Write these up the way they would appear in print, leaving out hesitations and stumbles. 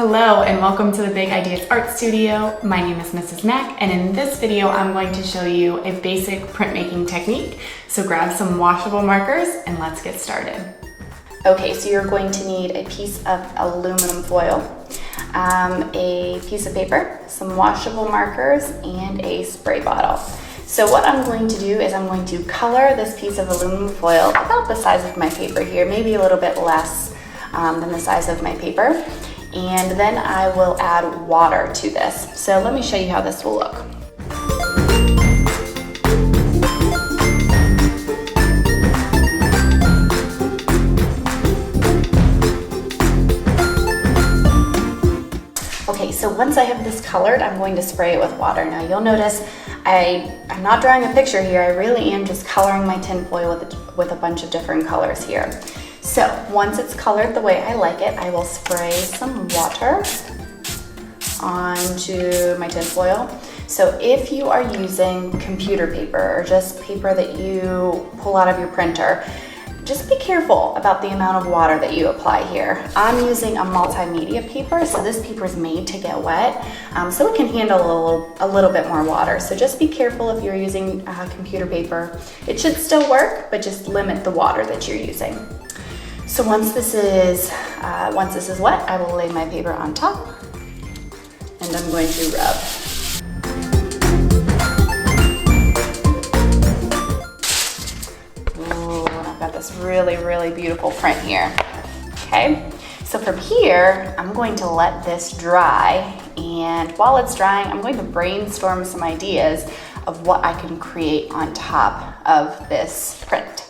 Hello and welcome to the Big Ideas Art Studio. My name is Mrs. Mack, and in this video I'm going to show you a basic printmaking technique. So grab some washable markers and let's get started. Okay, so you're going to need a piece of aluminum foil, a piece of paper, some washable markers, and a spray bottle. So what I'm going to do is I'm going to color this piece of aluminum foil about the size of my paper here, maybe a little bit less than the size of my paper. And then I will add water to this. So let me show you how this will look. Okay, so once I have this colored, I'm going to spray it with water. Now you'll notice I'm not drawing a picture here. I really am just coloring my tin foil with a bunch of different colors here. So once it's colored the way I like it, I will spray some water onto my tin foil. So if you are using computer paper or just paper that you pull out of your printer, just be careful about the amount of water that you apply here. I'm using a multimedia paper, so this paper is made to get wet, so it can handle a little bit more water. So just be careful if you're using computer paper. It should still work, but just limit the water that you're using. So once this is wet, I will lay my paper on top, and I'm going to rub. Got this really beautiful print here. Okay, so from here I'm going to let this dry, and while it's drying I'm going to brainstorm some ideas of what I can create on top of this print.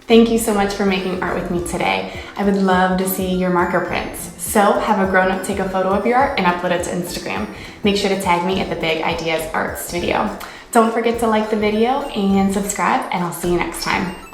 Thank you so much for making art with me today. I would love to see your marker prints. So have a grown-up take a photo of your art and upload it to Instagram. Make sure to tag me at the Big Ideas Art Studio. Don't forget to like the video and subscribe, and I'll see you next time.